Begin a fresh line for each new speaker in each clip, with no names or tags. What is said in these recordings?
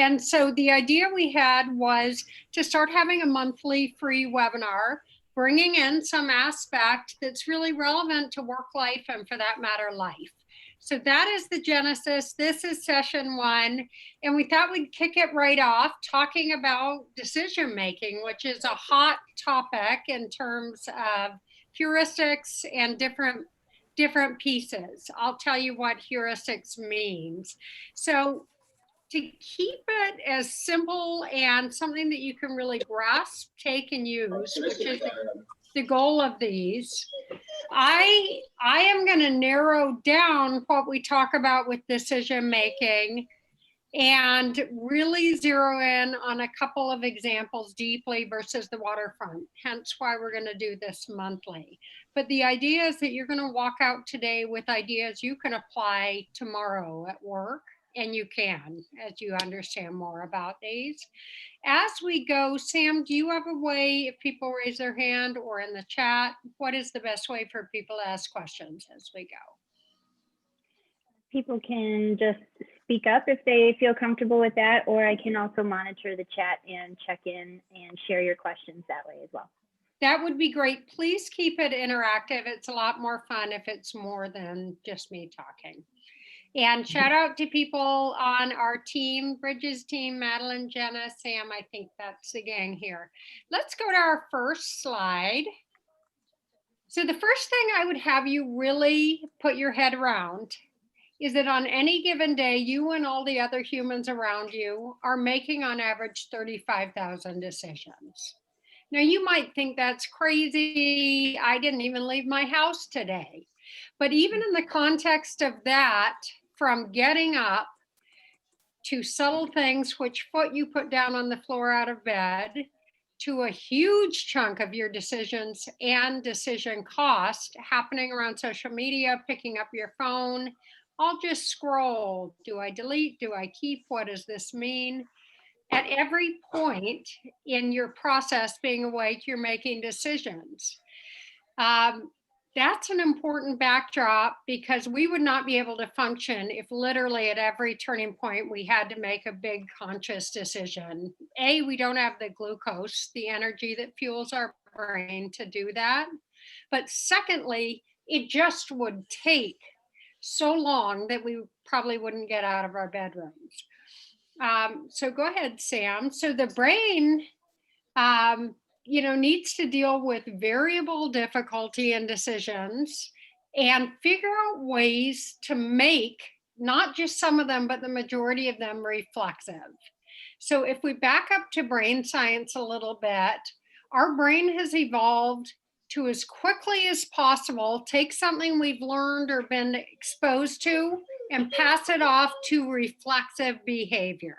And so the idea we had was to start having a monthly free webinar, bringing in some aspect that's really relevant to work life and, for that matter, life. So that is the genesis. This is session 1. And we thought we'd kick it right off talking about decision making, which is a hot topic in terms of heuristics and different pieces. I'll tell you what heuristics means. So to keep it as simple and something that you can really grasp, take, and use, which is the goal of these, I am going to narrow down what we talk about with decision making and really zero in on a couple of examples deeply versus the waterfront, hence why we're going to do this monthly. But the idea is that you're going to walk out today with ideas you can apply tomorrow at work, and you can, as you understand more about these. As we go, Sam, do you have a way, if people raise their hand or in the chat, what is the best way for people to ask questions as we go?
People can just speak up if they feel comfortable with that, or I can also monitor the chat and check in and share your questions that way as well.
That would be great. Please keep it interactive. It's a lot more fun if it's more than just me talking. And shout out to people on our team, Bridges team, Madeline, Jenna, Sam, I think that's the gang here. Let's go to our first slide. So the first thing I would have you really put your head around is that on any given day, you and all the other humans around you are making on average 35,000 decisions. Now you might think that's crazy. I didn't even leave my house today. But even in the context of that, from getting up to subtle things, which foot you put down on the floor out of bed, to a huge chunk of your decisions and decision cost happening around social media, picking up your phone, I'll just scroll. Do I delete? Do I keep? What does this mean? At every point in your process being awake, you're making decisions. That's an important backdrop because we would not be able to function if literally at every turning point we had to make a big conscious decision. A, we don't have the glucose, the energy that fuels our brain to do that. But secondly, it just would take so long that we probably wouldn't get out of our bedrooms. So go ahead, Sam. So the brain, needs to deal with variable difficulty in decisions and figure out ways to make not just some of them, but the majority of them reflexive. So if we back up to brain science a little bit, our brain has evolved to, as quickly as possible, take something we've learned or been exposed to and pass it off to reflexive behavior.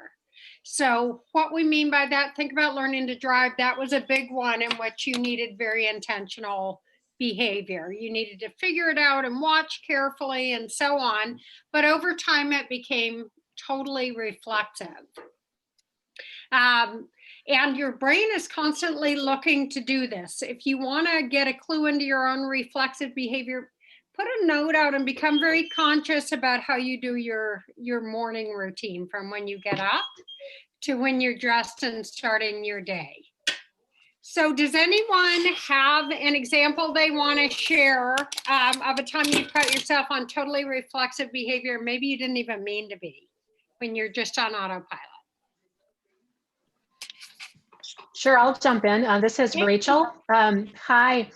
So what we mean by that, think about learning to drive. That was a big one in which you needed very intentional behavior. You needed to figure it out and watch carefully and so on. But over time, it became totally reflexive. And your brain is constantly looking to do this. If you want to get a clue into your own reflexive behavior, put a note out and become very conscious about how you do your morning routine from when you get up to when you're dressed and starting your day. So does anyone have an example they want to share of a time you put yourself on totally reflexive behavior? Maybe you didn't even mean to be when you're just on autopilot.
Sure, I'll jump in. This is Rachel. Hi.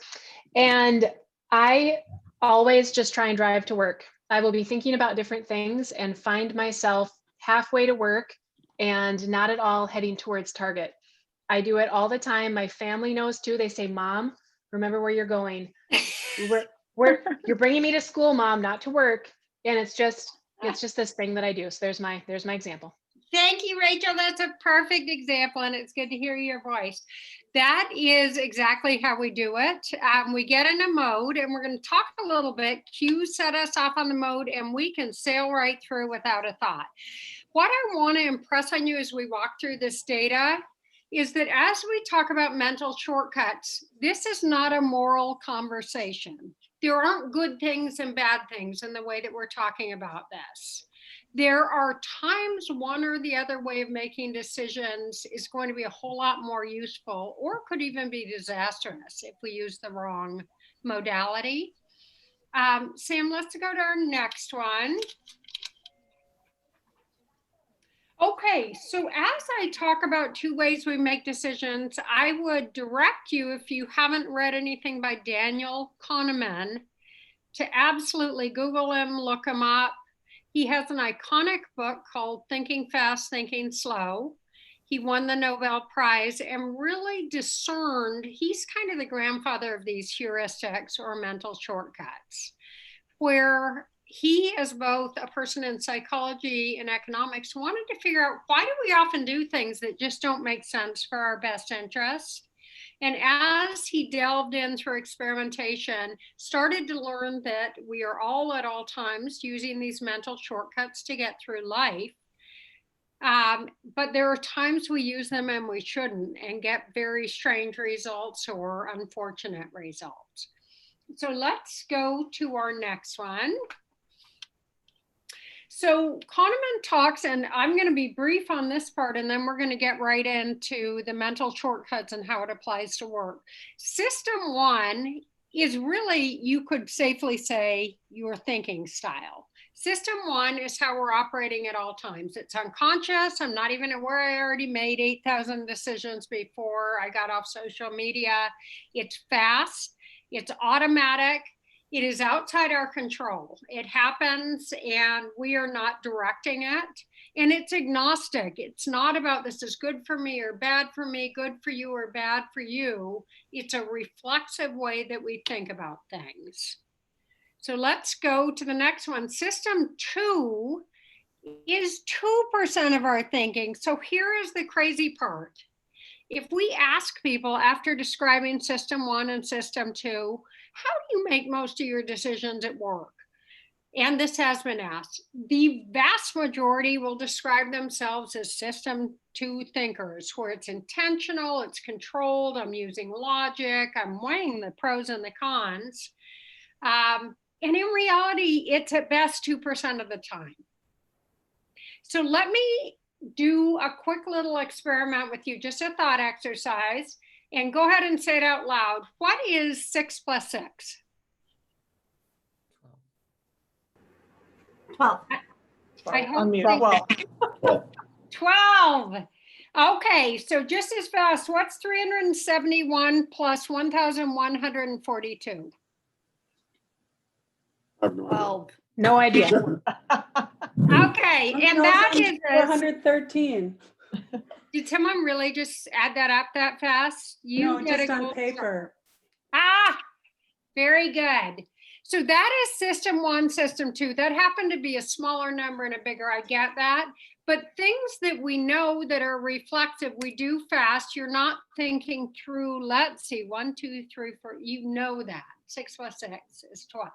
And I always just try and drive to work. I will be thinking about different things and find myself halfway to work and not at all heading towards Target. I do it all the time. My family knows too. They say, Mom, remember where you're going. You're bringing me to school, Mom, not to work. And it's just this thing that I do. So there's my example.
Thank you, Rachel. That's a perfect example, and it's good to hear your voice. That is exactly how we do it. We get in a mode, and we're going to talk a little bit. Cues set us off on the mode, and we can sail right through without a thought. What I want to impress on you as we walk through this data is that as we talk about mental shortcuts, this is not a moral conversation. There aren't good things and bad things in the way that we're talking about this. There are times one or the other way of making decisions is going to be a whole lot more useful, or could even be disastrous if we use the wrong modality. Sam, let's go to our next one. Okay, so as I talk about two ways we make decisions, I would direct you, if you haven't read anything by Daniel Kahneman, to absolutely Google him, look him up. He has an iconic book called Thinking Fast, Thinking Slow. He won the Nobel Prize and really discerned, he's kind of the grandfather of these heuristics or mental shortcuts, where he, as both a person in psychology and economics, wanted to figure out, why do we often do things that just don't make sense for our best interest? And as he delved in through experimentation, started to learn that we are all at all times using these mental shortcuts to get through life. But there are times we use them and we shouldn't, and get very strange results or unfortunate results. So let's go to our next one. So Kahneman talks, and I'm going to be brief on this part, and then we're going to get right into the mental shortcuts and how it applies to work. System one is really, you could safely say, your thinking style. System one is how we're operating at all times. It's unconscious. I'm not even aware I already made 8,000 decisions before I got off social media. It's fast. It's automatic. It is outside our control. It happens and we are not directing it. And it's agnostic. It's not about this is good for me or bad for me, good for you or bad for you. It's a reflexive way that we think about things. So let's go to the next one. System two is 2% of our thinking. So here is the crazy part. If we ask people after describing system one and system two, how do you make most of your decisions at work? And this has been asked. The vast majority will describe themselves as system two thinkers, where it's intentional, it's controlled, I'm using logic, I'm weighing the pros and the cons. And in reality, it's at best 2% of the time. So let me do a quick little experiment with you, just a thought exercise, and go ahead and say it out loud. What is 6 plus 6?
12.
I hope
Unmute.
12. 12. Okay, so just as fast, what's 371 plus 1,142?
12.
No idea.
Okay, and that is
413.
Did someone really just add that up that fast?
No,
get
just
a
on
gold
paper.
star. Very good. So that is system one, system two. That happened to be a smaller number and a bigger, I get that. But things that we know that are reflexive, we do fast. You're not thinking through, let's see, 1, 2, 3, 4, you know that. 6 plus 6 is 12.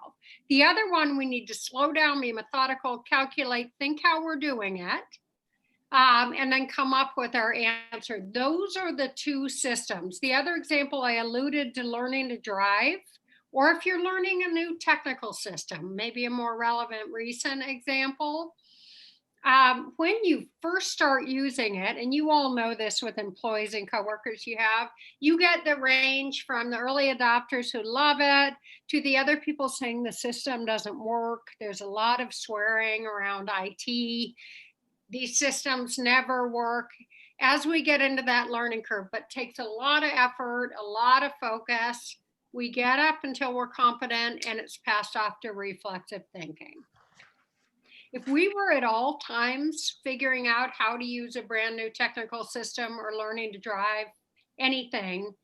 The other one, we need to slow down, be methodical, calculate, think how we're doing it, and then come up with our answer. Those are the two systems. The other example, I alluded to learning to drive, or if you're learning a new technical system, maybe a more relevant recent example. When you first start using it, and you all know this with employees and coworkers you get the range from the early adopters who love it to the other people saying the system doesn't work. There's a lot of swearing around IT. These systems never work. As we get into that learning curve, but takes a lot of effort, a lot of focus, we get up until we're competent and it's passed off to reflexive thinking. If we were at all times figuring out how to use a brand new technical system or learning to drive anything,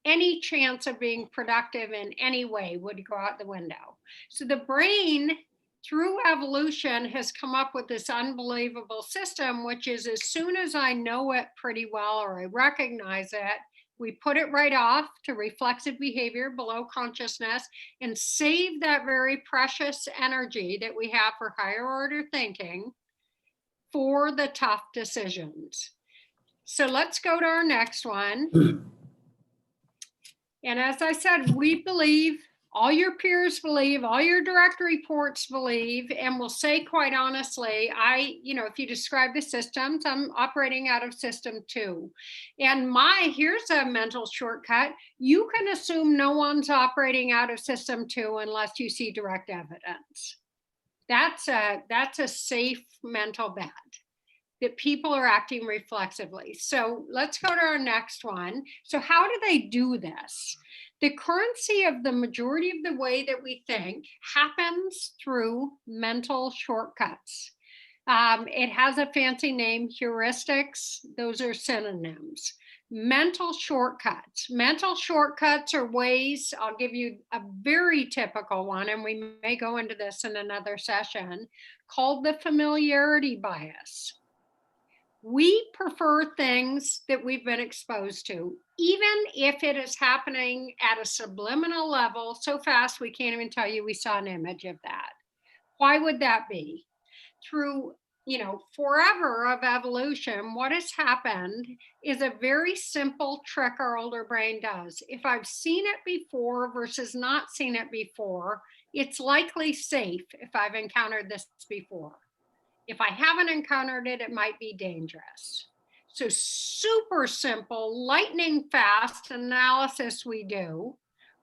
any chance of being productive in any way would go out the window. So the brain, through evolution, has come up with this unbelievable system, which is as soon as I know it pretty well or I recognize it, we put it right off to reflexive behavior below consciousness and save that very precious energy that we have for higher order thinking for the tough decisions. So let's go to our next one. And as I said, we believe all your peers believe, all your direct reports believe, and will say quite honestly, if you describe the systems, I'm operating out of system 2. And here's a mental shortcut. You can assume no one's operating out of system 2 unless you see direct evidence. That's a safe mental bet, that people are acting reflexively. So let's go to our next one. So how do they do this? The currency of the majority of the way that we think happens through mental shortcuts. It has a fancy name, heuristics. Those are synonyms. Mental shortcuts. Mental shortcuts are ways, I'll give you a very typical one, and we may go into this in another session, called the familiarity bias. We prefer things that we've been exposed to, even if it is happening at a subliminal level so fast we can't even tell you we saw an image of that. Why would that be? Through forever of evolution, what has happened is a very simple trick our older brain does. If I've seen it before versus not seen it before, it's likely safe if I've encountered this before. If I haven't encountered it, it might be dangerous. So super simple, lightning fast analysis we do,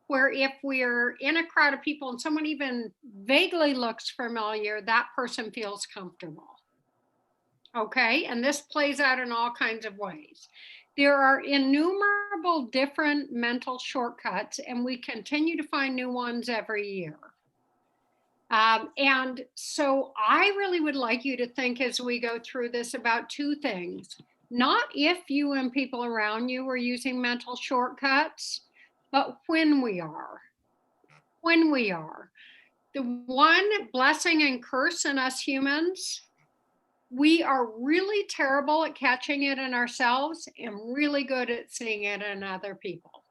where if we're in a crowd of people and someone even vaguely looks familiar, that person feels comfortable. Okay, and this plays out in all kinds of ways. There are innumerable different mental shortcuts, and we continue to find new ones every year. And so I really would like you to think as we go through this about two things. Not if you and people around you are using mental shortcuts, but when we are. When we are. The one blessing and curse in us humans, we are really terrible at catching it in ourselves and really good at seeing it in other people.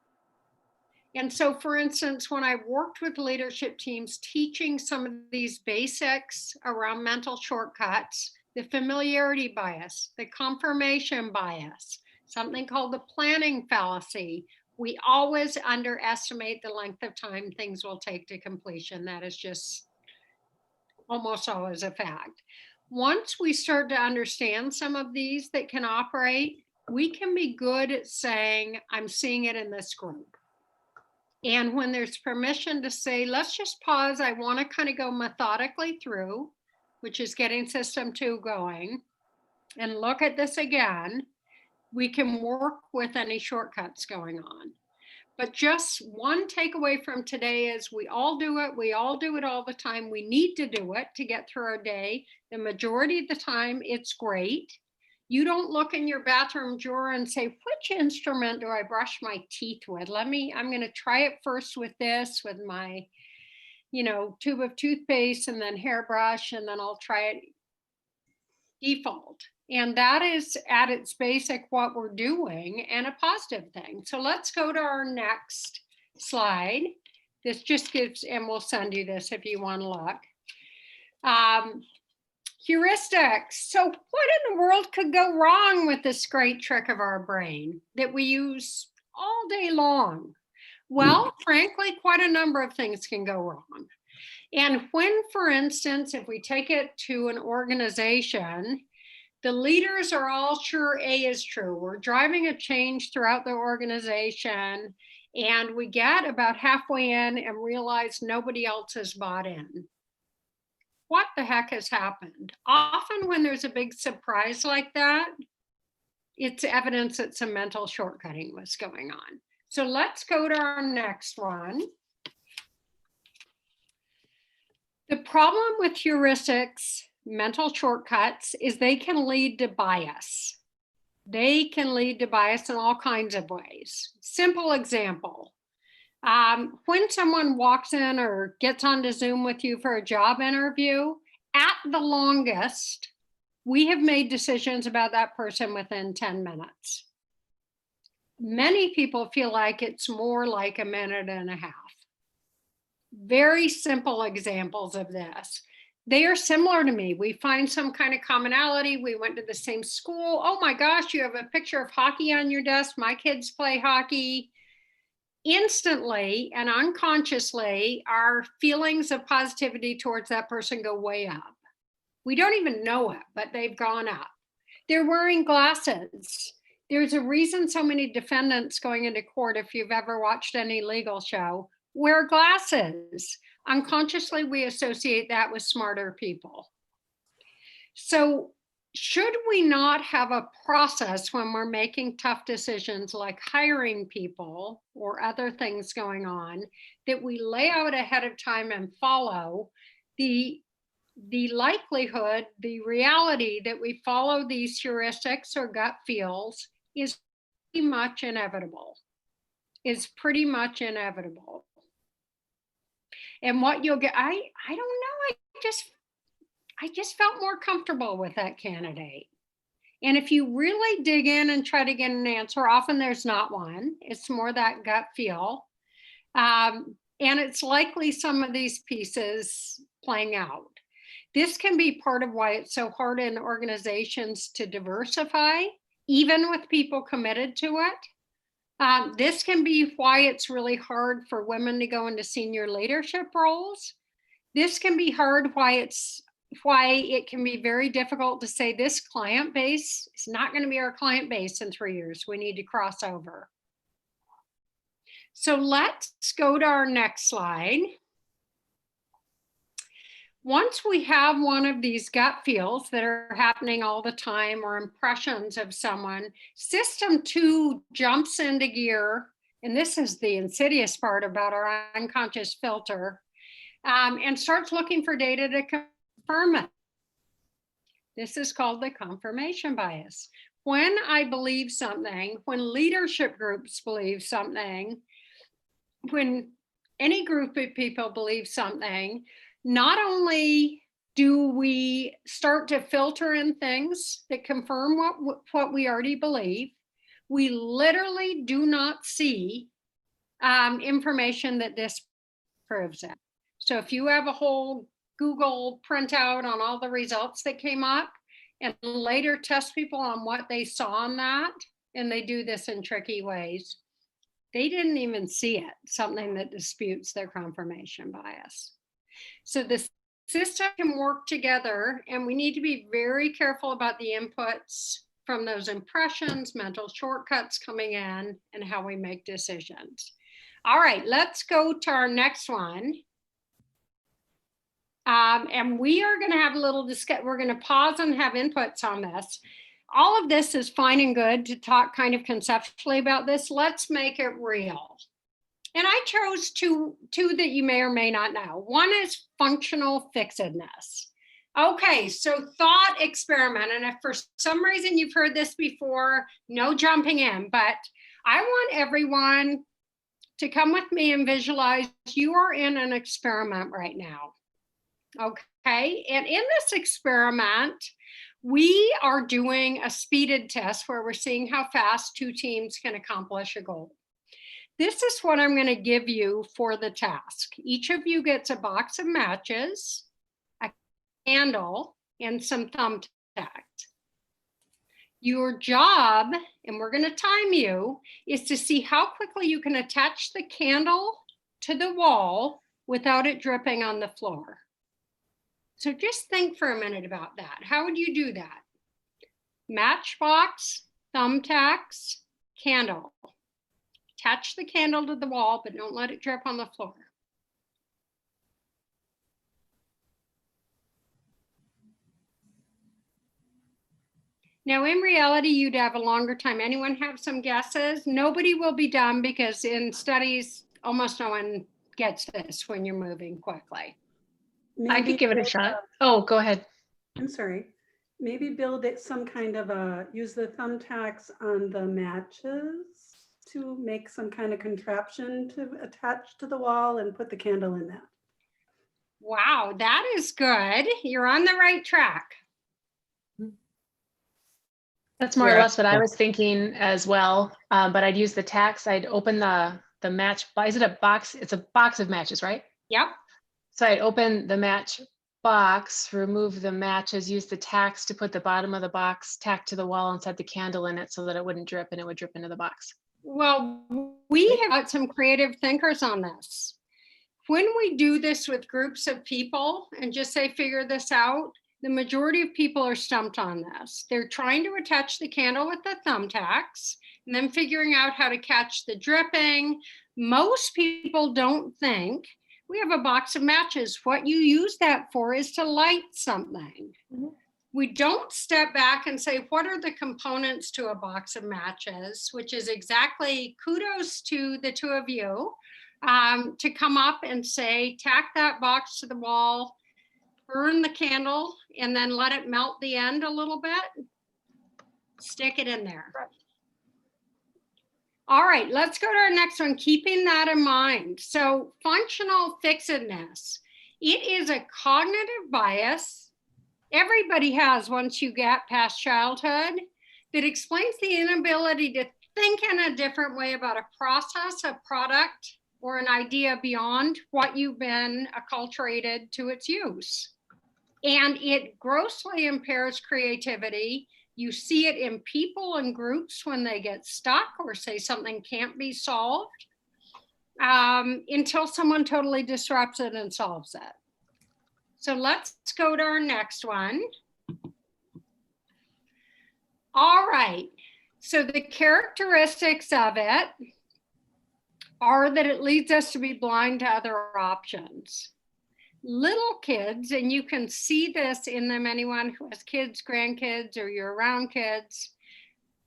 And so, for instance, when I worked with leadership teams teaching some of these basics around mental shortcuts, the familiarity bias, the confirmation bias, something called the planning fallacy, we always underestimate the length of time things will take to completion. That is just almost always a fact. Once we start to understand some of these that can operate, we can be good at saying, I'm seeing it in this group. And when there's permission to say, let's just pause, I want to kind of go methodically through, which is getting system 2 going, and look at this again, we can work with any shortcuts going on. But just one takeaway from today is we all do it. We all do it all the time. We need to do it to get through our day. The majority of the time, it's great. You don't look in your bathroom drawer and say, which instrument do I brush my teeth with? I'm going to try it first with this, with my, tube of toothpaste and then hairbrush, and then I'll try it default. And that is at its basic what we're doing and a positive thing. So let's go to our next slide. This just gives, and we'll send you this if you want to look. Heuristics. So what in the world could go wrong with this great trick of our brain that we use all day long? Well, frankly, quite a number of things can go wrong. And when, for instance, if we take it to an organization, the leaders are all sure A is true. We're driving a change throughout the organization, and we get about halfway in and realize nobody else has bought in. What the heck has happened? Often when there's a big surprise like that, it's evidence that some mental shortcutting was going on. So let's go to our next one. The problem with heuristics, mental shortcuts, is they can lead to bias. They can lead to bias in all kinds of ways. Simple example. When someone walks in or gets onto Zoom with you for a job interview, at the longest, we have made decisions about that person within 10 minutes. Many people feel like it's more like a minute and a half. Very simple examples of this. They are similar to me. We find some kind of commonality. We went to the same school. Oh my gosh, you have a picture of hockey on your desk. My kids play hockey. instantly and unconsciously, our feelings of positivity towards that person go way up. We don't even know it, but they've gone up. They're wearing glasses. There's a reason so many defendants going into court, if you've ever watched any legal show, wear glasses. Unconsciously, we associate that with smarter people. So should we not have a process when we're making tough decisions like hiring people or other things going on that we lay out ahead of time and follow? The likelihood, the reality that we follow these heuristics or gut feels is pretty much inevitable. And what you'll get, I don't know, I just felt more comfortable with that candidate. And if you really dig in and try to get an answer, often there's not one. It's more that gut feel. And it's likely some of these pieces playing out. This can be part of why it's so hard in organizations to diversify, even with people committed to it. This can be why it's really hard for women to go into senior leadership roles. This can be hard why it can be very difficult to say this client base is not going to be our client base in 3 years. We need to cross over. So let's go to our next slide. Once we have one of these gut feels that are happening all the time or impressions of someone, system 2 jumps into gear. And this is the insidious part about our unconscious filter, and starts looking for data to confirm it. This is called the confirmation bias. When I believe something, when leadership groups believe something, when any group of people believe something, not only do we start to filter in things that confirm what we already believe, we literally do not see information that disproves it. So if you have a whole Google printout on all the results that came up and later test people on what they saw on that, and they do this in tricky ways, they didn't even see it, something that disputes their confirmation bias. So the system can work together, and we need to be very careful about the inputs from those impressions, mental shortcuts coming in, and how we make decisions. All right, let's go to our next one. And we are going to have a little discussion. We're going to pause and have inputs on this. All of this is fine and good to talk kind of conceptually about this. Let's make it real. And I chose two that you may or may not know. One is functional fixedness. Okay, so thought experiment. And if for some reason you've heard this before, no jumping in, but I want everyone to come with me and visualize you are in an experiment right now. Okay, and in this experiment, we are doing a speeded test where we're seeing how fast 2 teams can accomplish a goal. This is what I'm going to give you for the task. Each of you gets a box of matches, a candle, and some thumbtacks. Your job, and we're going to time you, is to see how quickly you can attach the candle to the wall without it dripping on the floor. So just think for a minute about that. How would you do that? Matchbox, thumbtacks, candle. Attach the candle to the wall, but don't let it drip on the floor. Now, in reality, you'd have a longer time. Anyone have some guesses? Nobody will be done because in studies, almost no one gets this when you're moving quickly.
I could give it a shot. Oh, go ahead.
I'm sorry. Maybe build it some kind of use the thumbtacks on the matches to make some kind of contraption to attach to the wall and put the candle in that.
Wow, that is good. You're on the right track.
That's more or less what I was thinking as well. But I'd use the tacks. I'd open the match. Is it a box? It's a box of matches, right?
Yep.
So I'd open the match box, remove the matches, use the tacks to put the bottom of the box tack to the wall and set the candle in it so that it wouldn't drip and it would drip into the box.
Well, we have got some creative thinkers on this. When we do this with groups of people and just say, figure this out, the majority of people are stumped on this. They're trying to attach the candle with the thumbtacks and then figuring out how to catch the dripping. Most people don't think we have a box of matches. What you use that for is to light something. Mm-hmm. We don't step back and say, what are the components to a box of matches, which is exactly kudos to the two of you to come up and say, tack that box to the wall, burn the candle, and then let it melt the end a little bit. Stick it in there. All right, let's go to our next one, keeping that in mind. So functional fixedness. It is a cognitive bias everybody has once you get past childhood that explains the inability to think in a different way about a process, a product, or an idea beyond what you've been acculturated to its use. And it grossly impairs creativity. You see it in people and groups when they get stuck or say something can't be solved until someone totally disrupts it and solves it. So let's go to our next one. All right, so the characteristics of it are that it leads us to be blind to other options. Little kids, and you can see this in them, anyone who has kids, grandkids, or you're around kids,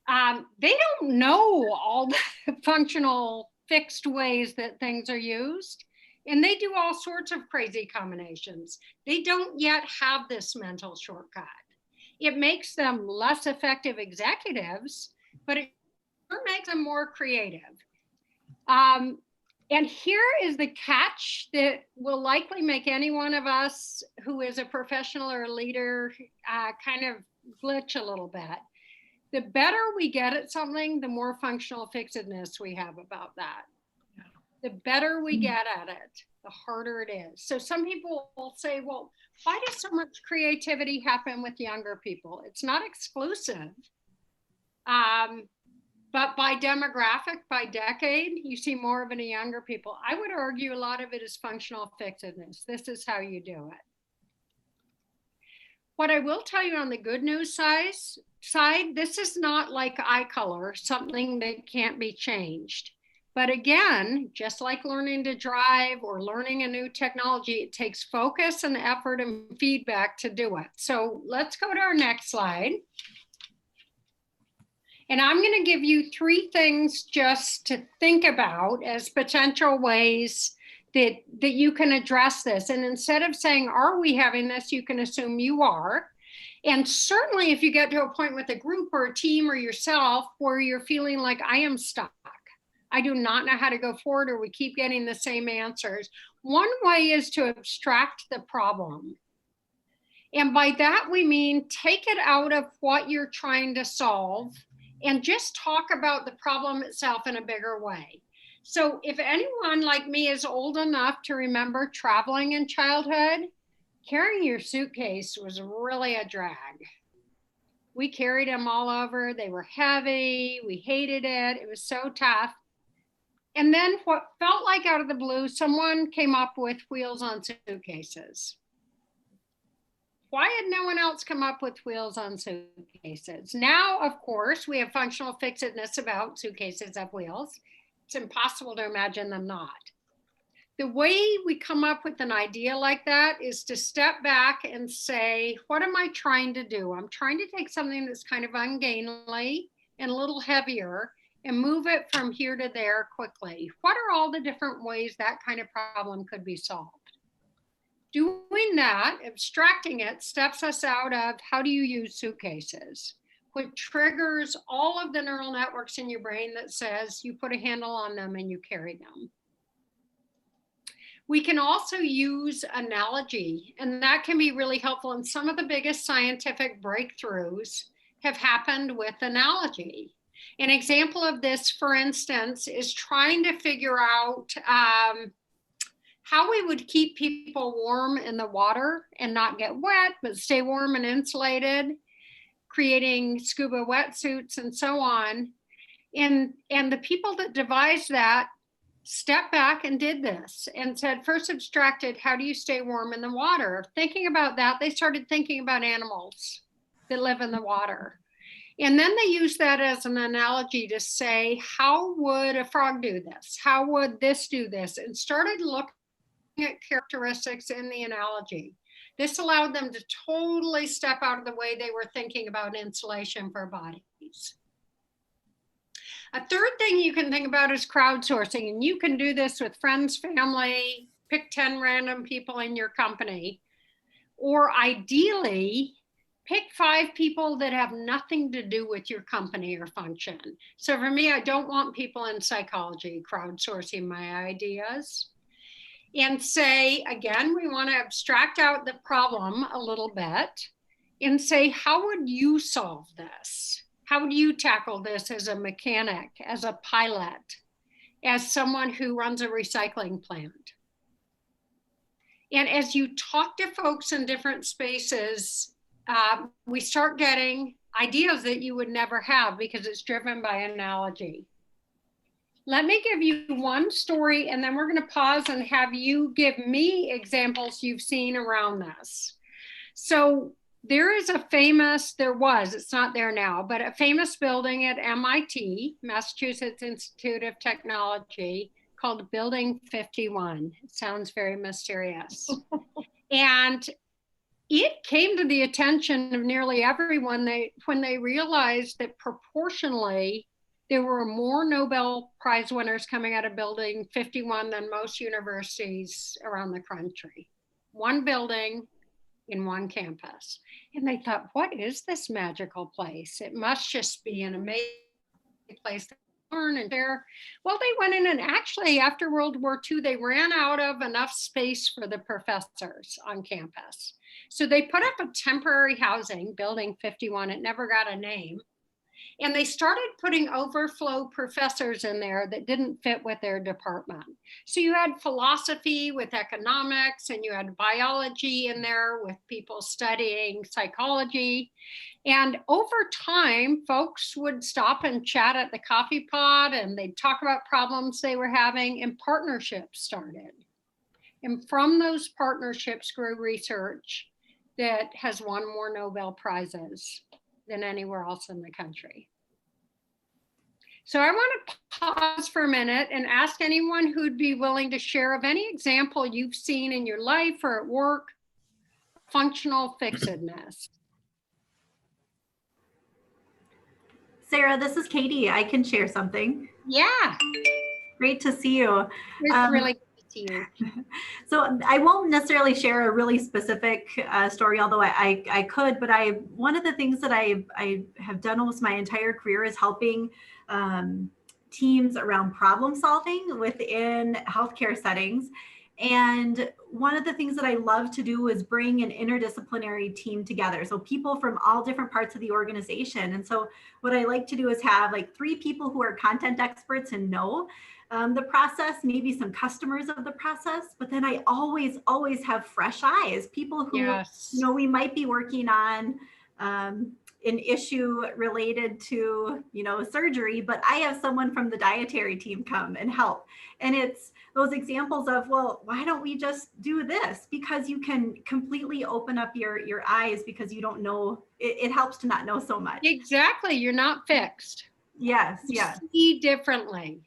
they don't know all the functional fixed ways that things are used. And they do all sorts of crazy combinations. They don't yet have this mental shortcut. It makes them less effective executives, but it makes them more creative. And here is the catch that will likely make any one of us who is a professional or a leader kind of glitch a little bit. The better we get at something, the more functional fixedness we have about that. The better we get at it, the harder it is. So some people will say, well, why does so much creativity happen with younger people? It's not exclusive. But by demographic, by decade, you see more of it in younger people. I would argue a lot of it is functional fixedness. This is how you do it. What I will tell you on the good news side, this is not like eye color, something that can't be changed. But again, just like learning to drive or learning a new technology, it takes focus and effort and feedback to do it. So let's go to our next slide. And I'm going to give you 3 things just to think about as potential ways that you can address this. And instead of saying, are we having this, you can assume you are. And certainly if you get to a point with a group or a team or yourself where you're feeling like I am stuck, I do not know how to go forward, or we keep getting the same answers. One way is to abstract the problem. And by that, we mean take it out of what you're trying to solve and just talk about the problem itself in a bigger way. So if anyone like me is old enough to remember traveling in childhood, carrying your suitcase was really a drag. We carried them all over. They were heavy. We hated it. It was so tough. And then what felt like out of the blue, someone came up with wheels on suitcases. Why had no one else come up with wheels on suitcases? Now, of course, we have functional fixedness about suitcases have wheels. It's impossible to imagine them not. The way we come up with an idea like that is to step back and say, what am I trying to do? I'm trying to take something that's kind of ungainly and a little heavier and move it from here to there quickly. What are all the different ways that kind of problem could be solved? Doing that, abstracting it, steps us out of how do you use suitcases, which triggers all of the neural networks in your brain that says you put a handle on them and you carry them. We can also use analogy, and that can be really helpful. And some of the biggest scientific breakthroughs have happened with analogy. An example of this, for instance, is trying to figure out how we would keep people warm in the water and not get wet, but stay warm and insulated, creating scuba wetsuits and so on. And the people that devised that stepped back and did this and said, first abstracted, how do you stay warm in the water? Thinking about that, they started thinking about animals that live in the water. And then they used that as an analogy to say, how would a frog do this? How would this do this? And started looking at characteristics in the analogy. This allowed them to totally step out of the way they were thinking about insulation for bodies. A third thing you can think about is crowdsourcing, and you can do this with friends, family, pick 10 random people in your company, or ideally, pick 5 people that have nothing to do with your company or function. So for me, I don't want people in psychology crowdsourcing my ideas. And say, again, we want to abstract out the problem a little bit and say, how would you solve this? How would you tackle this as a mechanic, as a pilot, as someone who runs a recycling plant? And as you talk to folks in different spaces, we start getting ideas that you would never have because it's driven by analogy. Let me give you one story, and then we're going to pause and have you give me examples you've seen around this. So there is a famous, it's not there now, but a famous building at MIT, Massachusetts Institute of Technology, called Building 51. It sounds very mysterious. And it came to the attention of nearly everyone when they realized that proportionally, there were more Nobel Prize winners coming out of Building 51 than most universities around the country. One building in one campus. And they thought, what is this magical place? It must just be an amazing place to learn and share. Well, they went in, and actually after World War II, they ran out of enough space for the professors on campus. So they put up a temporary housing, Building 51. It never got a name. And they started putting overflow professors in there that didn't fit with their department. So you had philosophy with economics, and you had biology in there with people studying psychology. And over time, folks would stop and chat at the coffee pot, and they'd talk about problems they were having, and partnerships started. And from those partnerships grew research that has won more Nobel Prizes than anywhere else in the country. So I want to pause for a minute and ask anyone who'd be willing to share of any example you've seen in your life or at work, functional fixedness.
Sarah, this is Katie. I can share something.
Yeah.
Great to see you.
It's really good to see you.
So I won't necessarily share a really specific story, although I could, but one of the things that I have done almost my entire career is helping teams around problem solving within healthcare settings. And one of the things that I love to do is bring an interdisciplinary team together. So people from all different parts of the organization. And so what I like to do is have like 3 people who are content experts and know the process, maybe some customers of the process, but then I always have fresh eyes, people who,
yes,
we might be working on an issue related to, surgery, but I have someone from the dietary team come and help. And it's those examples of, well, why don't we just do this? Because you can completely open up your eyes because you don't know, it helps to not know so much.
Exactly. You're not fixed.
Yes.
You
Yes.
see differently.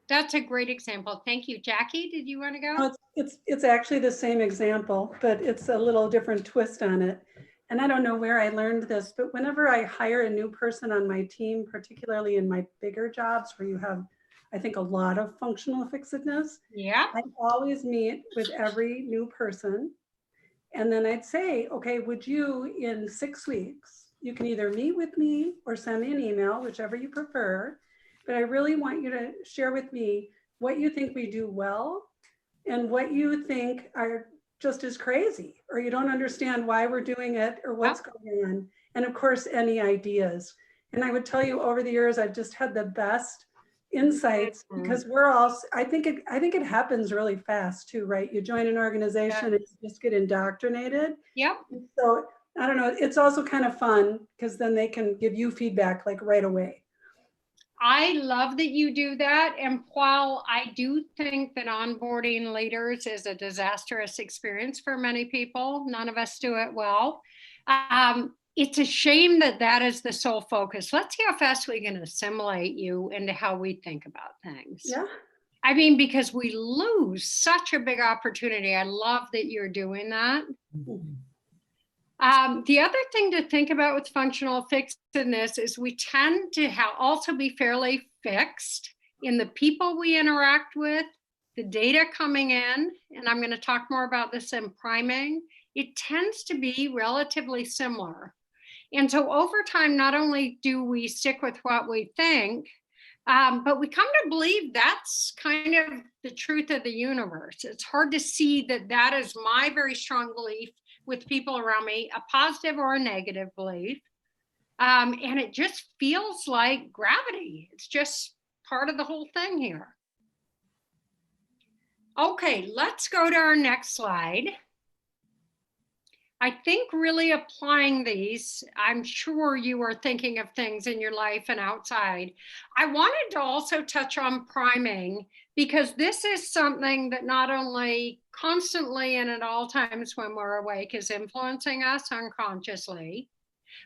That's a great example. Thank you. Jackie, did you want to go?
No, it's actually the same example, but it's a little different twist on it. And I don't know where I learned this, but whenever I hire a new person on my team, particularly in my bigger jobs where you have, I think, a lot of functional fixedness,
Yeah.
I always meet with every new person. And then I'd say, okay, would you in 6 weeks, you can either meet with me or send me an email, whichever you prefer. But I really want you to share with me what you think we do well and what you think are just as crazy, or you don't understand why we're doing it or what's going on. And of course, any ideas. And I would tell you over the years, I've just had the best insights because we're all, I think it happens really fast too, right? You join an organization and you just get indoctrinated.
Yep.
So I don't know, it's also kind of fun because then they can give you feedback like right away.
I love that you do that. And while I do think that onboarding leaders is a disastrous experience for many people, none of us do it well. It's a shame that that is the sole focus. Let's see how fast we can assimilate you into how we think about things.
Yeah.
I mean, because we lose such a big opportunity. I love that you're doing that. The other thing to think about with functional fixedness is we tend to also be fairly fixed in the people we interact with, the data coming in, and I'm going to talk more about this in priming. It tends to be relatively similar. And so over time, not only do we stick with what we think, but we come to believe that's kind of the truth of the universe. It's hard to see that that is my very strong belief with people around me, a positive or a negative belief. And it just feels like gravity. It's just part of the whole thing here. Okay, let's go to our next slide. I think really applying these, I'm sure you are thinking of things in your life and outside. I wanted to also touch on priming, because this is something that not only constantly and at all times when we're awake is influencing us unconsciously,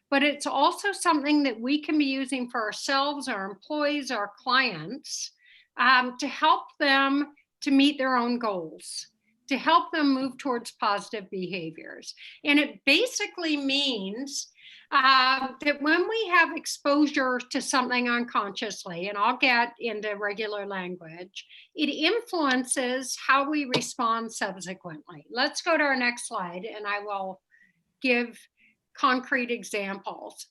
but it's also something that we can be using for ourselves, our employees, our clients, to help them to meet their own goals, to help them move towards positive behaviors. And it basically means that when we have exposure to something unconsciously, and I'll get into regular language, it influences how we respond subsequently. Let's go to our next slide, and I will give concrete examples.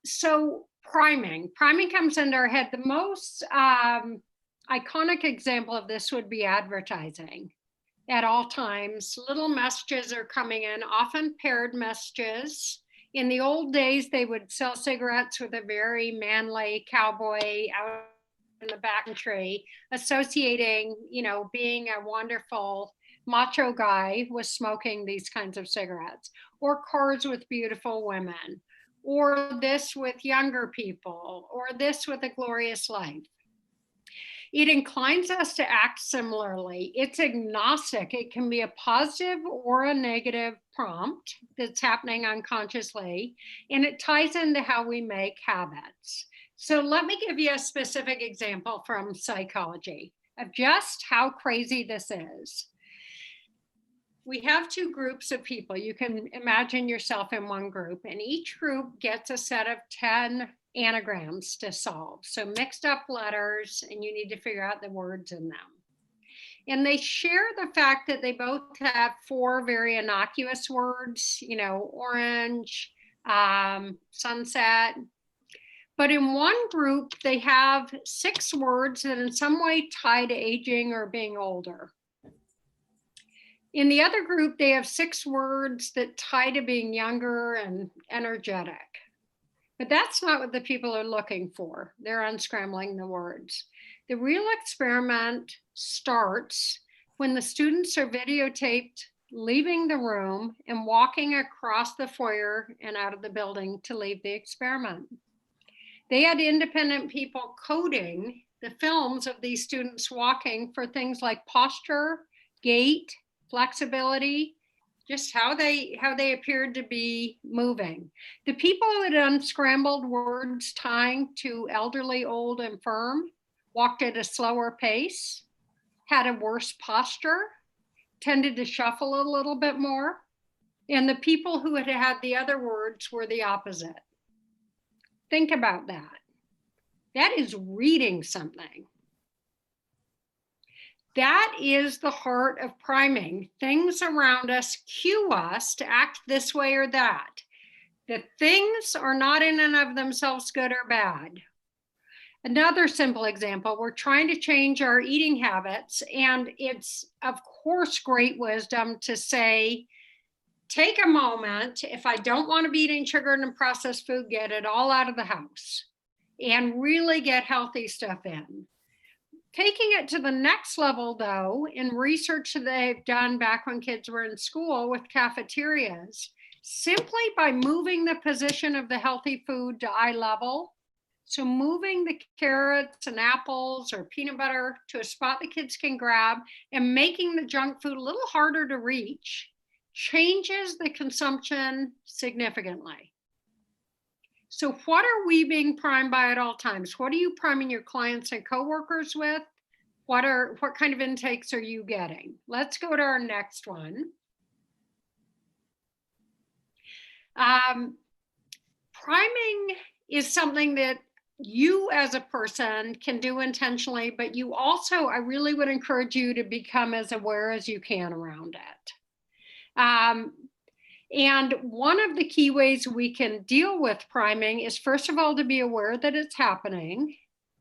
So priming comes into our head. The most iconic example of this would be advertising. At all times, little messages are coming in, often paired messages. In the old days, they would sell cigarettes with a very manly cowboy out in the back country, associating, being a wonderful macho guy with smoking these kinds of cigarettes, or cars with beautiful women, or this with younger people, or this with a glorious life. It inclines us to act similarly. It's agnostic. It can be a positive or a negative prompt that's happening unconsciously, and it ties into how we make habits. So let me give you a specific example from psychology of just how crazy this is. We have two groups of people. You can imagine yourself in one group, and each group gets a set of 10 anagrams to solve. So mixed up letters, and you need to figure out the words in them. And they share the fact that they both have 4 very innocuous words, orange, sunset. But in one group, they have 6 words that in some way tie to aging or being older. In the other group, they have 6 words that tie to being younger and energetic. But that's not what the people are looking for. They're unscrambling the words. The real experiment starts when the students are videotaped leaving the room and walking across the foyer and out of the building to leave the experiment. They had independent people coding the films of these students walking for things like posture, gait, flexibility, just how they appeared to be moving. The people who had unscrambled words tying to elderly, old, and firm walked at a slower pace, had a worse posture, tended to shuffle a little bit more, and the people who had had the other words were the opposite. Think about that. That is reading something. That is the heart of priming. Things around us cue us to act this way or that. The things are not in and of themselves good or bad. Another simple example, we're trying to change our eating habits, and it's, of course, great wisdom to say, take a moment. If I don't want to be eating sugar and processed food, get it all out of the house and really get healthy stuff in. Taking it to the next level, though, in research that they've done back when kids were in school with cafeterias, simply by moving the position of the healthy food to eye level, So moving the carrots and apples or peanut butter to a spot the kids can grab and making the junk food a little harder to reach changes the consumption significantly. So what are we being primed by at all times? What are you priming your clients and coworkers with? What kind of intakes are you getting? Let's go to our next one. Priming is something that you as a person can do intentionally, but you also, I really would encourage you to become as aware as you can around it. And one of the key ways we can deal with priming is, first of all, to be aware that it's happening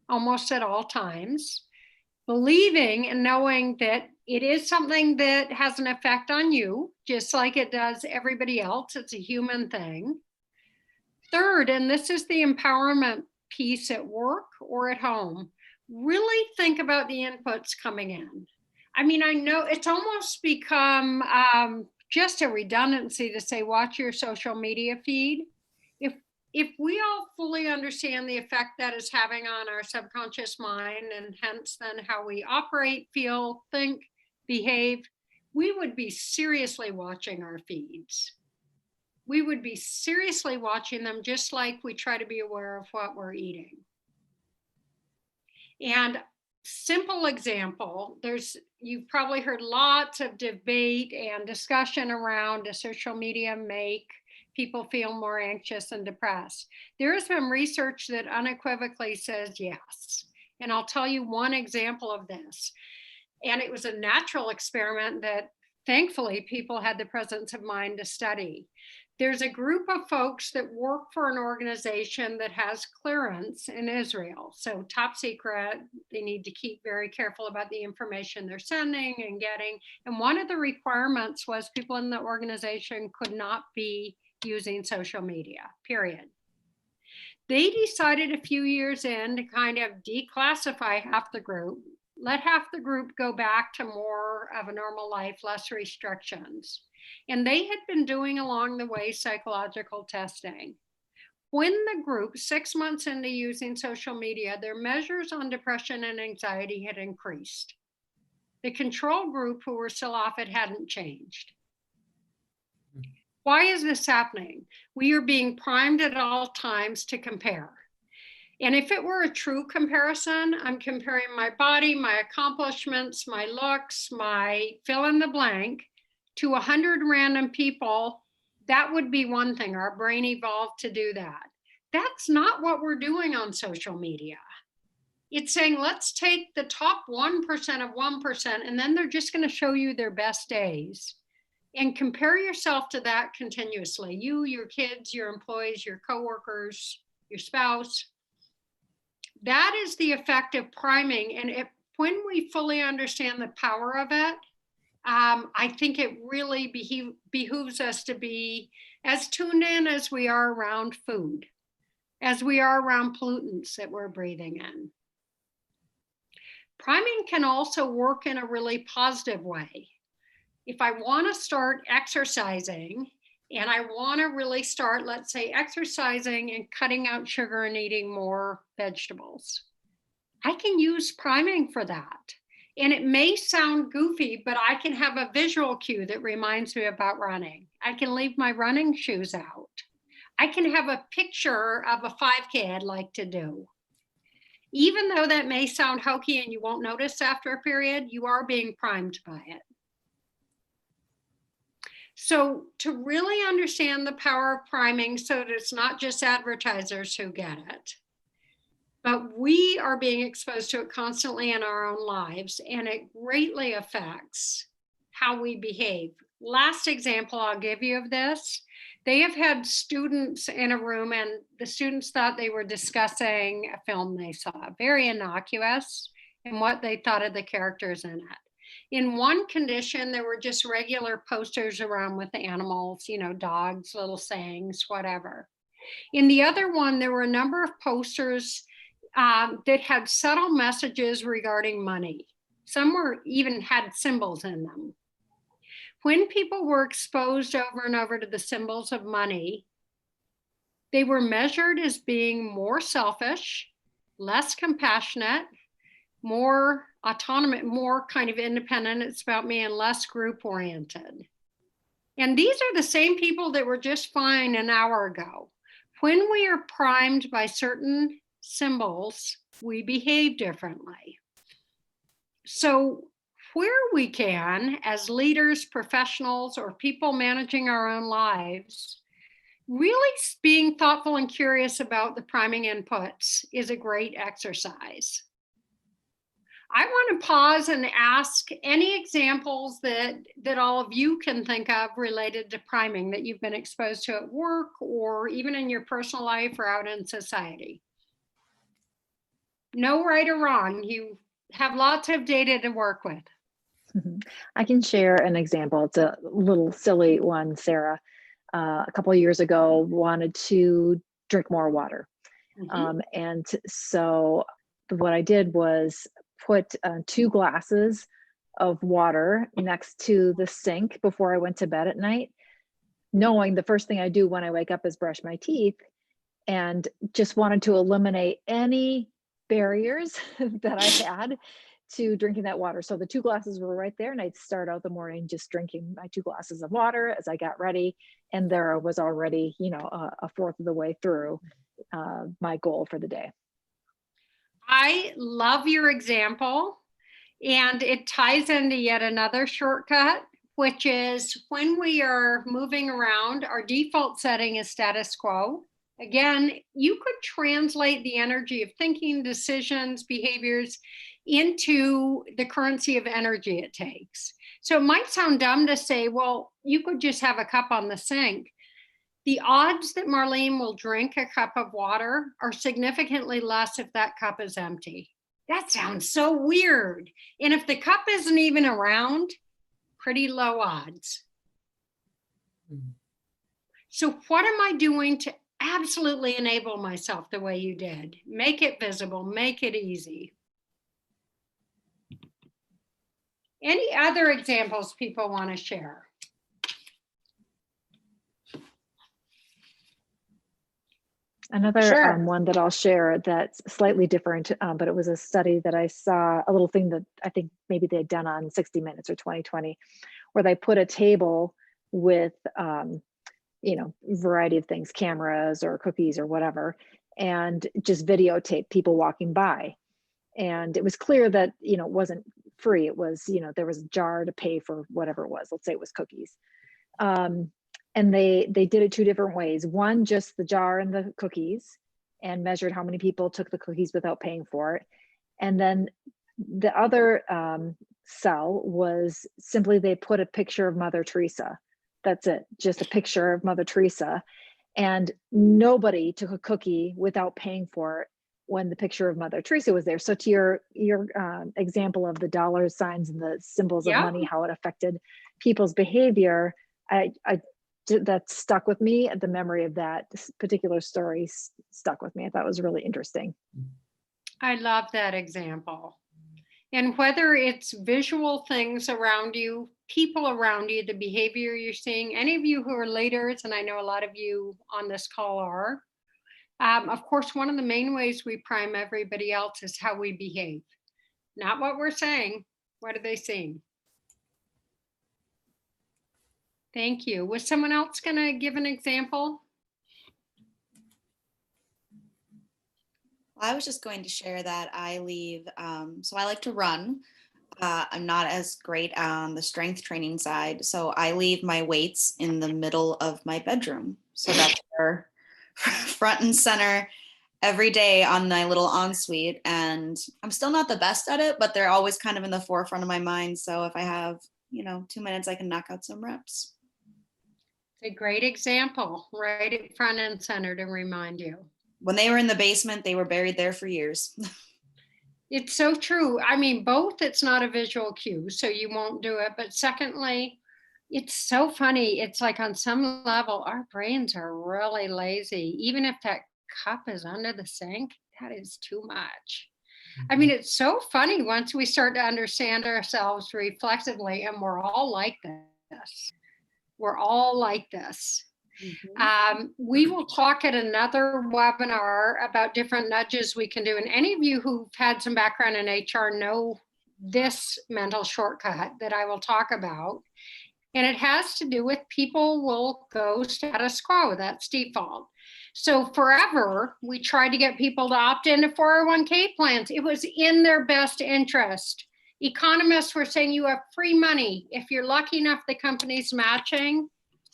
almost at all times, believing and knowing that it is something that has an effect on you, just like it does everybody else. It's a human thing. Third, and this is the empowerment piece at work or at home, really think about the inputs coming in. I mean, I know it's almost become just a redundancy to say, watch your social media feed. If we all fully understand the effect that is having on our subconscious mind and hence then how we operate, feel, think, behave, we would be seriously watching our feeds. We would be seriously watching them, just like we try to be aware of what we're eating. And simple example, you've probably heard lots of debate and discussion around, does social media make people feel more anxious and depressed? There has been research that unequivocally says yes. And I'll tell you one example of this. And it was a natural experiment that thankfully people had the presence of mind to study. There's a group of folks that work for an organization that has clearance in Israel. So top secret, they need to keep very careful about the information they're sending and getting. And one of the requirements was people in the organization could not be using social media, period. They decided a few years in to kind of declassify half the group, let half the group go back to more of a normal life, less restrictions. And they had been doing along the way psychological testing. When the group, 6 months into using social media, their measures on depression and anxiety had increased. The control group, who were still off it, hadn't changed. Why is this happening? We are being primed at all times to compare. And if it were a true comparison, I'm comparing my body, my accomplishments, my looks, my fill in the blank to 100 random people. That would be one thing. Our brain evolved to do that. That's not what we're doing on social media. It's saying, let's take the top 1% of 1%, and then they're just going to show you their best days. And compare yourself to that continuously. You, your kids, your employees, your coworkers, your spouse. That is the effect of priming. And when we fully understand the power of it, I think it really behooves us to be as tuned in as we are around food, as we are around pollutants that we're breathing in. Priming can also work in a really positive way. If I want to start exercising and I want to really start, let's say, exercising and cutting out sugar and eating more vegetables, I can use priming for that. And it may sound goofy, but I can have a visual cue that reminds me about running. I can leave my running shoes out. I can have a picture of a 5K I'd like to do. Even though that may sound hokey and you won't notice after a period, you are being primed by it. So to really understand the power of priming, so that it's not just advertisers who get it, but we are being exposed to it constantly in our own lives, and it greatly affects how we behave. Last example I'll give you of this, they have had students in a room, and the students thought they were discussing a film they saw, very innocuous, and what they thought of the characters in it. In one condition, there were just regular posters around with animals, dogs, little sayings, whatever. In the other one, there were a number of posters that had subtle messages regarding money. Some even had symbols in them. When people were exposed over and over to the symbols of money, They were measured as being more selfish, less compassionate, more autonomous, more kind of independent, it's about me, and less group oriented. And these are the same people that were just fine an hour ago. When we are primed by certain symbols, we behave differently. So where we can, as leaders, professionals, or people managing our own lives, really being thoughtful and curious about the priming inputs is a great exercise. I want to pause and ask any examples that all of you can think of related to priming that you've been exposed to at work or even in your personal life or out in society. No right or wrong. You have lots of data to work with.
I can share an example. It's a little silly one, Sarah. A couple of years ago, wanted to drink more water. And so what I did was put 2 glasses of water next to the sink before I went to bed at night, knowing the first thing I do when I wake up is brush my teeth, and just wanted to eliminate any barriers that I had to drinking that water. So the 2 glasses were right there, and I'd start out the morning just drinking my 2 glasses of water as I got ready. And there I was already, a fourth of the way through my goal for the day.
I love your example, and it ties into yet another shortcut, which is when we are moving around, our default setting is status quo. Again, you could translate the energy of thinking, decisions, behaviors into the currency of energy it takes. So it might sound dumb to say, well, you could just have a cup on the sink. The odds that Marlene will drink a cup of water are significantly less if that cup is empty. That sounds so weird. And if the cup isn't even around, pretty low odds. So what am I doing to absolutely enable myself the way you did? Make it visible, make it easy. Any other examples people want to share?
Another one that I'll share that's slightly different, but it was a study that I saw, a little thing that I think maybe they'd done on 60 Minutes or 2020, where they put a table with, variety of things, cameras or cookies or whatever, and just videotape people walking by. And it was clear that, it wasn't free. It was, there was a jar to pay for whatever it was. Let's say it was cookies. And they did it 2 different ways. One, just the jar and the cookies, and measured how many people took the cookies without paying for it. And then the other cell was simply they put a picture of Mother Teresa. That's it, just a picture of Mother Teresa. And nobody took a cookie without paying for it when the picture of Mother Teresa was there. So to your example of the dollar signs and the symbols of money, how it affected people's behavior, that stuck with me. The memory of that particular story stuck with me. I thought it was really interesting.
I love that example. And whether it's visual things around you, people around you, the behavior you're seeing, any of you who are leaders, and I know a lot of you on this call are, of course, one of the main ways we prime everybody else is how we behave. Not what we're saying, what are they seeing? Thank you. Was someone else going to give an example?
I was just going to share that I leave, so I like to run. I'm not as great on the strength training side, so I leave my weights in the middle of my bedroom. So that's where front and center every day on my little ensuite. And I'm still not the best at it, but they're always kind of in the forefront of my mind. So if I have, 2 minutes, I can knock out some reps.
It's a great example, right at front and center to remind you.
When they were in the basement, they were buried there for years.
It's so true. I mean, both, it's not a visual cue, so you won't do it. But secondly, it's so funny. It's like on some level, our brains are really lazy. Even if that cup is under the sink, that is too much. I mean, it's so funny once we start to understand ourselves reflexively, and we're all like this. We're all like this. We will talk at another webinar about different nudges we can do. And any of you who've had some background in HR know this mental shortcut that I will talk about. And it has to do with people will go status quo. That's default. So forever, we tried to get people to opt into 401k plans. It was in their best interest. Economists were saying you have free money. If you're lucky enough, the company's matching.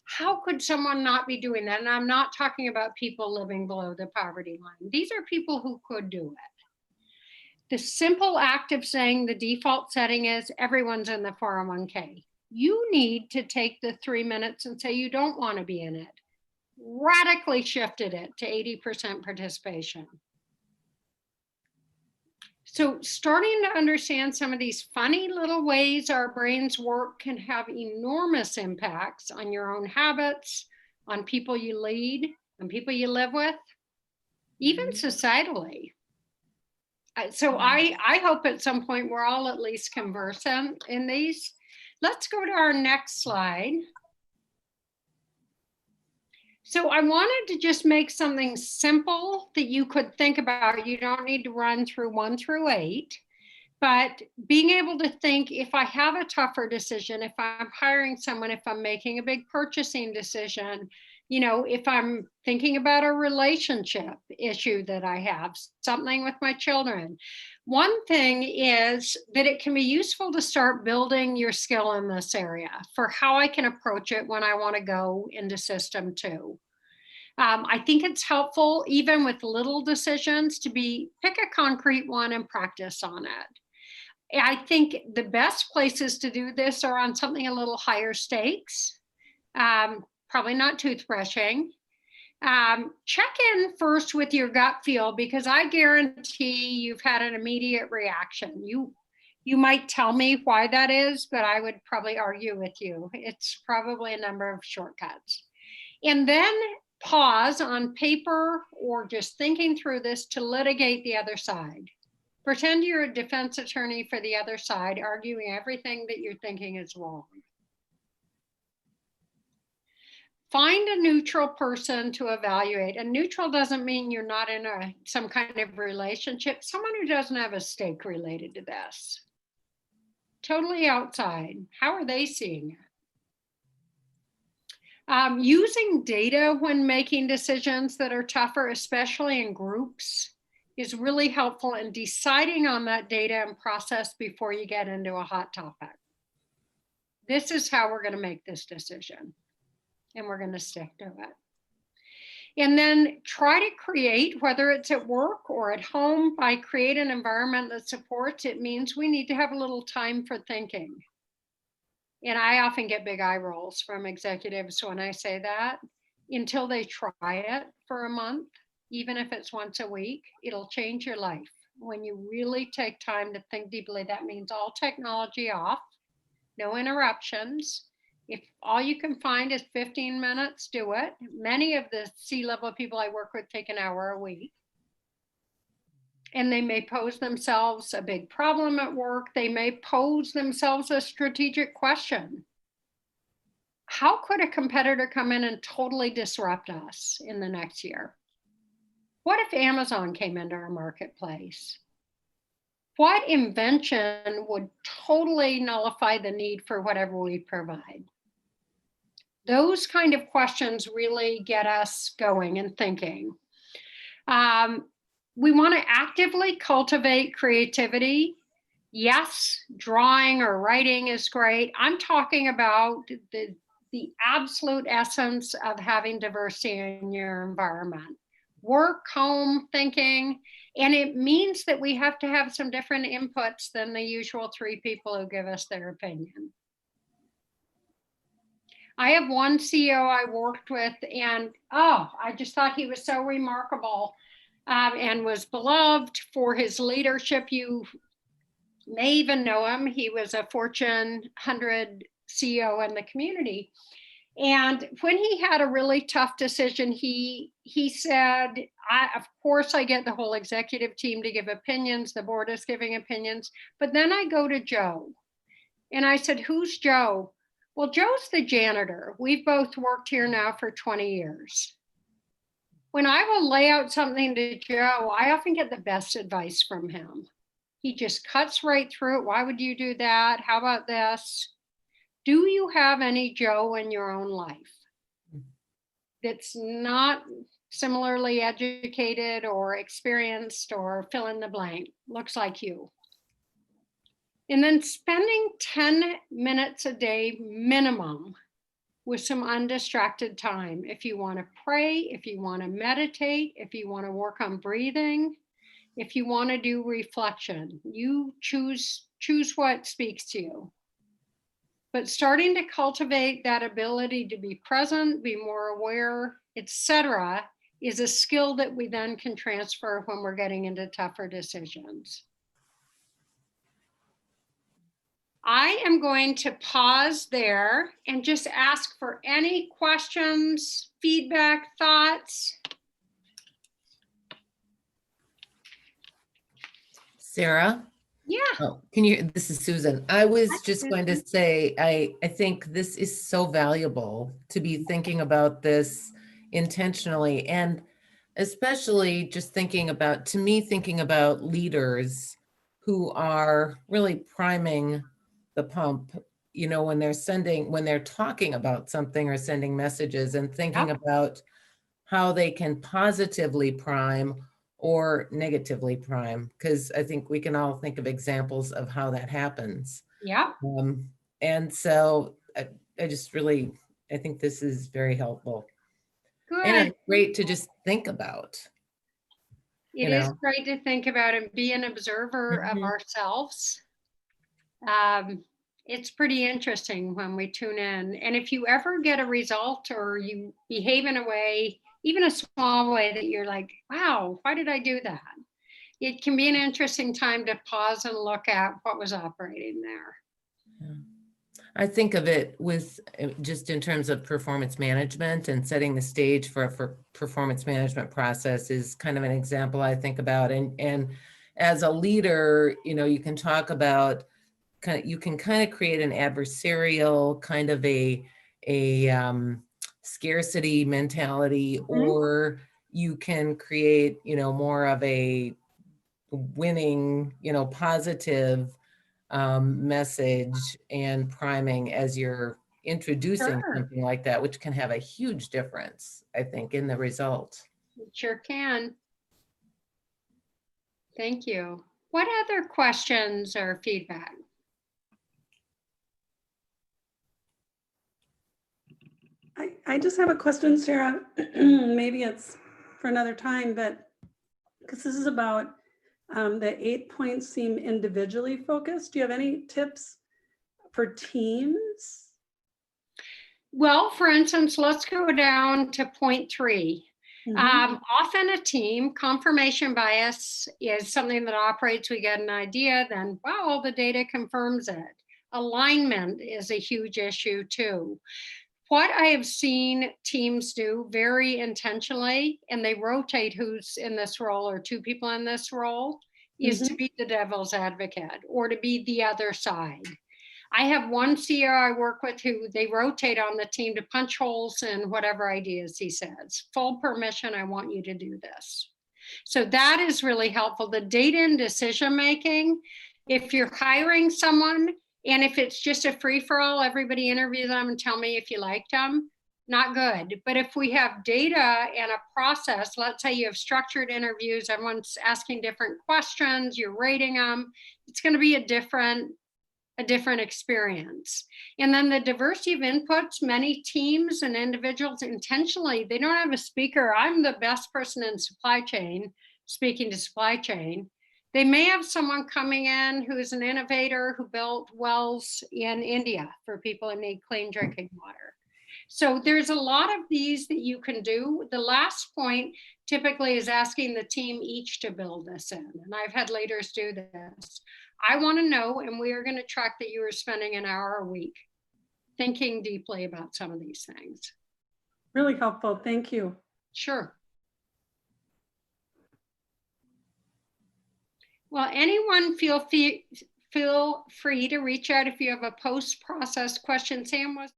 How could someone not be doing that? And I'm not talking about people living below the poverty line. These are people who could do it. The simple act of saying the default setting is everyone's in the 401k. You need to take the 3 minutes and say you don't want to be in it. Radically shifted it to 80% participation. So starting to understand some of these funny little ways our brains work can have enormous impacts on your own habits, on people you lead, on people you live with, even societally. So I hope at some point we're all at least conversant in these. Let's go to our next slide. So I wanted to just make something simple that you could think about. You don't need to run through 1 through 8, but being able to think, if I have a tougher decision, if I'm hiring someone, if I'm making a big purchasing decision, you know, if I'm thinking about a relationship issue that I have, something with my children. One thing is that it can be useful to start building your skill in this area for how I can approach it when I want to go into system 2. I think it's helpful, even with little decisions, to pick a concrete one and practice on it. I think the best places to do this are on something a little higher stakes, probably not toothbrushing. Check in first with your gut feel, because I guarantee you've had an immediate reaction. You might tell me why that is, but I would probably argue with you. It's probably a number of shortcuts. And then pause on paper or just thinking through this to litigate the other side. Pretend you're a defense attorney for the other side, arguing everything that you're thinking is wrong. Find a neutral person to evaluate. And neutral doesn't mean you're not in some kind of relationship. Someone who doesn't have a stake related to this. Totally outside. How are they seeing it? Using data when making decisions that are tougher, especially in groups, is really helpful in deciding on that data and process before you get into a hot topic. This is how we're going to make this decision, and we're going to stick to it. And then try to create, whether it's at work or at home, by create an environment that supports. It means we need to have a little time for thinking. And I often get big eye rolls from executives when I say that. Until they try it for a month, even if it's once a week, it'll change your life. When you really take time to think deeply, that means all technology off, no interruptions. If all you can find is 15 minutes, do it. Many of the C-level people I work with take an hour a week. And they may pose themselves a big problem at work. They may pose themselves a strategic question. How could a competitor come in and totally disrupt us in the next year? What if Amazon came into our marketplace? What invention would totally nullify the need for whatever we provide? Those kind of questions really get us going and thinking. We want to actively cultivate creativity. Yes, drawing or writing is great. I'm talking about the absolute essence of having diversity in your environment. Work, home, thinking, and it means that we have to have some different inputs than the usual 3 people who give us their opinion. I have one CEO I worked with, and I just thought he was so remarkable. And was beloved for his leadership. You may even know him. He was a Fortune 100 CEO in the community. And when he had a really tough decision, he said, of course, I get the whole executive team to give opinions. The board is giving opinions. But then I go to Joe. And I said, who's Joe? Well, Joe's the janitor. We've both worked here now for 20 years. When I will lay out something to Joe, I often get the best advice from him. He just cuts right through it. Why would you do that? How about this? Do you have any Joe in your own life that's not similarly educated or experienced or fill in the blank, looks like you? And then spending 10 minutes a day minimum with some undistracted time. If you want to pray, if you want to meditate, if you want to work on breathing, if you want to do reflection, you choose what speaks to you. But starting to cultivate that ability to be present, be more aware, etc., is a skill that we then can transfer when we're getting into tougher decisions. I am going to pause there and just ask for any questions, feedback, thoughts.
Sarah?
Yeah.
Oh, this is Susan. I was just going to say, I think this is so valuable to be thinking about this intentionally, and especially just thinking about leaders who are really priming the pump, when they're talking about something or sending messages, and thinking about how they can positively prime or negatively prime, because I think we can all think of examples of how that happens.
Yeah.
And so I just really, I think this is very helpful.
Good.
And it's great to just think about.
It is great to think about and be an observer of ourselves. It's pretty interesting when we tune in. And if you ever get a result or you behave in a way, even a small way, that you're like, wow, why did I do that? It can be an interesting time to pause and look at what was operating there.
Yeah. I think of it with just in terms of performance management, and setting the stage for performance management process is kind of an example I think about. And as a leader, you can talk about you can kind of create an adversarial kind of a scarcity mentality, or you can create, more of a winning, positive message and priming as you're introducing something like that, which can have a huge difference, I think, in the result.
It sure can. Thank you. What other questions or feedback?
I just have a question, Sarah. Maybe it's for another time, but because this is about the 8 points seem individually focused. Do you have any tips for teams?
Well, for instance, let's go down to point 3. Often a team, confirmation bias is something that operates. We get an idea, then, wow, the data confirms it. Alignment is a huge issue too. What I have seen teams do very intentionally, and they rotate who's in this role or 2 people in this role, is to be the devil's advocate or to be the other side. I have one CEO I work with who they rotate on the team to punch holes in whatever ideas he says. Full permission, I want you to do this. So that is really helpful. The data and decision making, if you're hiring someone, and if it's just a free-for-all, everybody interview them and tell me if you liked them, not good. But if we have data and a process, let's say you have structured interviews, everyone's asking different questions, you're rating them, it's going to be a different experience. And then the diversity of inputs, many teams and individuals intentionally, they don't have a speaker. I'm the best person in supply chain, speaking to supply chain. They may have someone coming in who's an innovator who built wells in India for people who need clean drinking water. So there's a lot of these that you can do. The last point typically is asking the team each to build this in. And I've had leaders do this. I want to know, and we are going to track that you are spending an hour a week thinking deeply about some of these things.
Really helpful. Thank you.
Sure. Well, anyone feel feel free to reach out if you have a post-process question. Sam was